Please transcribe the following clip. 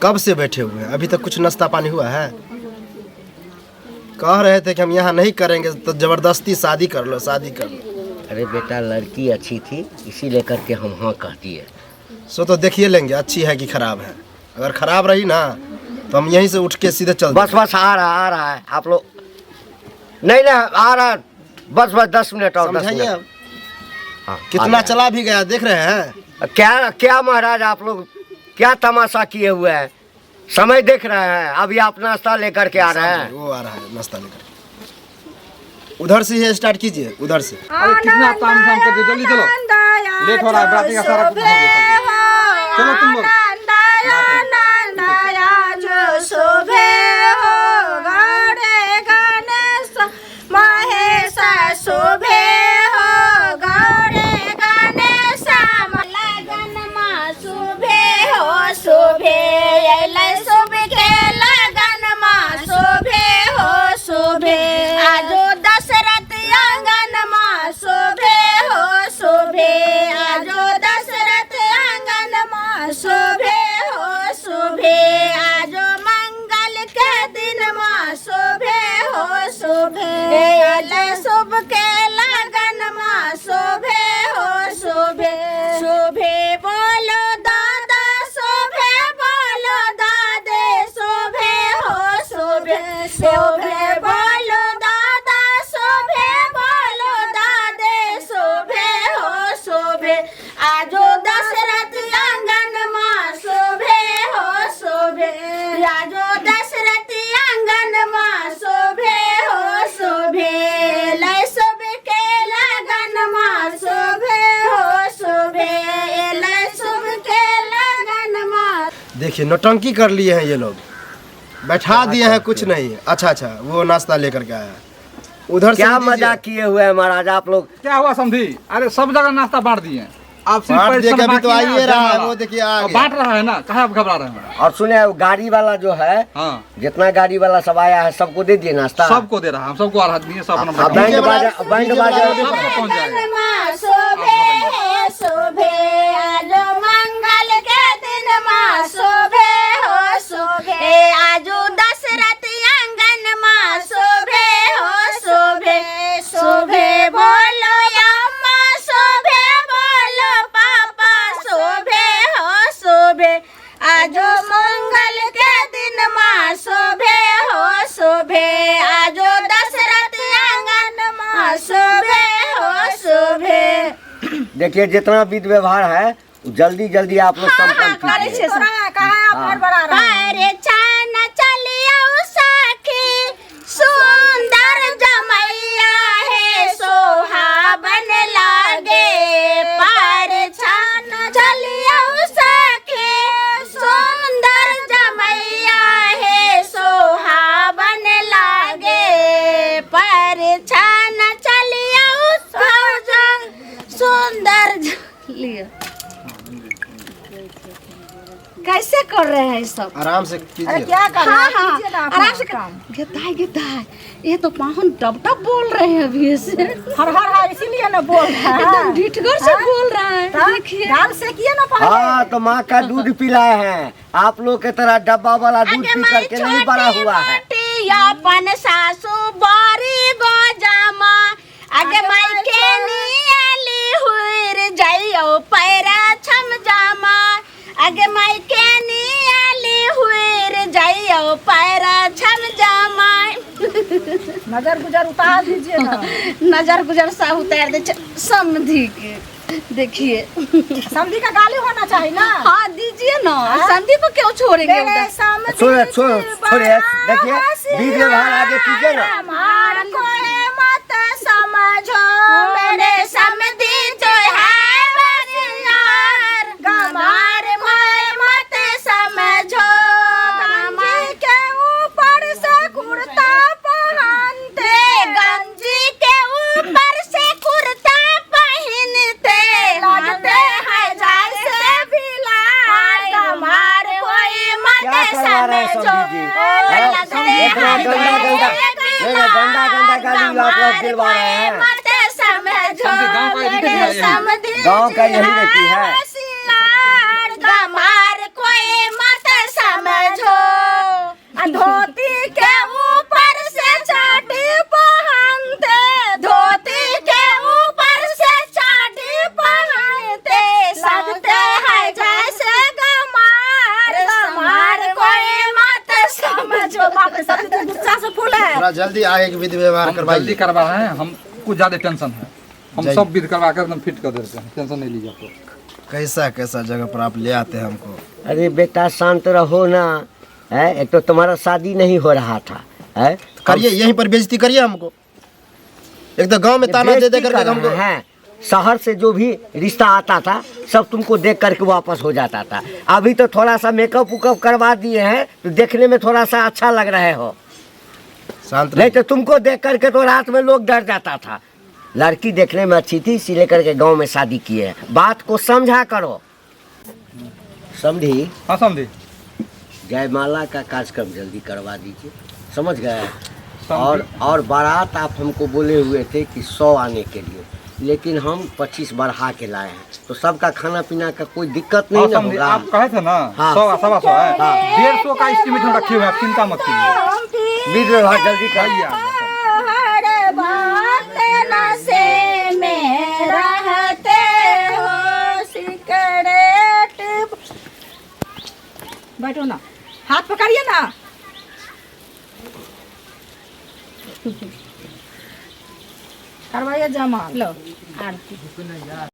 कब से बैठे हुए हैं, अभी तक कुछ नाश्ता पानी हुआ है? कह रहे थे कि हम यहाँ नहीं करेंगे तो जबरदस्ती शादी कर लो, शादी कर लो। अरे बेटा लड़की अच्छी थी इसी लेकर के हम हाँ कह दिए। सो तो देखिए लेंगे अच्छी है कि खराब है। अगर खराब रही ना तो हम यहीं से उठ के सीधे चल बस बस आ रहा है आप लोग। नहीं आ रहा, बस 10 मिनट और 10 समझाइए। मिनट। हाँ, कितना चला भी गया देख रहे हैं। क्या महाराज आप लोग क्या तमाशा किए हुए हैं? समय देख रहे हैं, अभी आप नाश्ता लेकर के आ रहे हैं। वो आ रहा है नाश्ता लेकर। उधर से ही स्टार्ट कीजिए, उधर से। अरे कितना काम धाम कर दिए, जल्दी चलो, लेट हो रहा है, बराती का सारा कुछ हो गया। चलो तुम लोग शुभ के लगन माँ शोभे हो शोभे शोभे बोलो दादा शोभे बोलो दादे शोभे हो शोभे शोभे बोलो दादा शोभे बोलो दादे शोभे हो शोभे आजो दशरथ आंगन माँ शोभे हो शोभे आजो दशरथ आंगन माँ शोभे हो शोभे देखिए नौटंकी कर लिए हैं ये लोग, बैठा दिए हैं कुछ नहीं। अच्छा वो नाश्ता लेकर के आया। उधर क्या मजाक किए हुए हैं महाराज आप लोग? क्या हुआ समझी? अरे सब जगह नाश्ता बांट दिए, आप बांट दिए अभी तो आ ही रहा है, वो देखिए आ गया। बांट रहा है ना, कहाँ आप घबरा रहे हैं? और सुने गाड़ी वाला जो है, हाँ जितना गाड़ी वाला सब आया है सबको दे दिए नाश्ता। सबको दे रहा, हम सबको आ रहा दिए, सब अपना बैंड बाजा पहुँच जाएगा। आजो दशरथ आंगन माँ शोभे हो शोभे शोभे बोलो अम्मा शोभे बोलो पापा शोभे हो शोभे आजो मंगल के दिन माँ शोभे हो शोभे आजो दशरथ आंगन माँ शोभे हो शोभे। देखिए जितना विधि व्यवहार है जल्दी जल्दी आप लोग संपन्न कीजिए। सुंदर जमैया है सोहाबन लागे पर छान चलिया सखी सुंदर जमैया है सोहाबन लागे पर छान चलिया सुंदर लिया। कैसे कर रहे हैं सब? आराम से कीजिए। क्या कर रहे हैं? आराम से गिरता ये तो पाहुन टप बोल रहे हैं अभी से। हर इसीलिए ना बोल रहा है, एकदम ढिठगर से बोल रहा है। देखिए डाल से किए ना पाहुन। हाँ तो माँ का दूध पिलाए हैं, आप लोग के तरह डब्बा वाला दूध पी करके नहीं बड़ा हुआ है। अपन सासू बारी गोजामा आगे माई के नियाली हुई जाइयो पैरा छम जामा आगे माई के नियाली हुई जाइयो पैरा छम जामा। नजर गुजर उतार दीजिए ना। नजर गुजर सब उतार दे समधी के। देखिए समधी का गाली होना चाहिए ना। हाँ दीजिए ना, समधी को क्यों छोड़ेंगे उधर? छोड़िए देखिए विधि व्यवहार आगे कीजिए ना। मत समझो मेरे समधी जो है बरियार गमार मत समझो गंजी के ऊपर से कुर्ता पहनते गंजी के ऊपर से कुर्ता पहनते लगते हैं जैसे बिलार गमार कोई मत समझो गंदा गाली आप लोग दिलवा रहे हैं। गाँव का यही रहती है। गमार कोई मत समझो जो बाप रे, सब तो गुस्सा से फूल है। थोड़ा जल्दी आगे के विधि व्यवहार हम जल्दी करवाइए। करवा रहे हैं, हम कुछ ज्यादा टेंशन है, हम जाइए। सब विध करवा कर एकदम फिट कर देते हैं, टेंशन नहीं लीजिए आप लोग। कैसा कैसा जगह पर आप ले आते हैं हमको। अरे बेटा शांत रहो ना, है एक तो तुम्हारा शादी नहीं हो रहा था, है करिए यहीं पर बेइज्जती करिए हमको। एक तो गांव में ताना दे दे करके हमको। है शहर से जो भी रिश्ता आता था सब तुमको देख करके वापस हो जाता था। अभी तो थोड़ा सा मेकअप उकअप करवा दिए हैं तो देखने में थोड़ा सा अच्छा लग रहे हो, शांत नहीं रहिए। तो तुमको देख करके तो रात में लोग डर जाता था। लड़की देखने में अच्छी थी इसी लेकर के गांव में शादी किए हैं, बात को समझा करो। समझी? हाँ समझे। जयमाला का कार्यक्रम जल्दी करवा दीजिए, समझ गए? और बारात आप हमको बोले हुए थे कि 100 आने के लिए, लेकिन हम 25 बढ़ा के लाए हैं, तो सबका खाना पीना का कोई दिक्कत नहीं ना होगा। आप कहे थे ना हाँ। 100 है, 150 का एस्टिमेट हम रखे हुए हैं, आप चिंता मत कीजिए। विध व्यवहार जल्दी करिए। हर बात न से में रहते हो सिकरेट। बैठो ना, हाथ पकड़िए ना। करवाइए जमा लो आरती।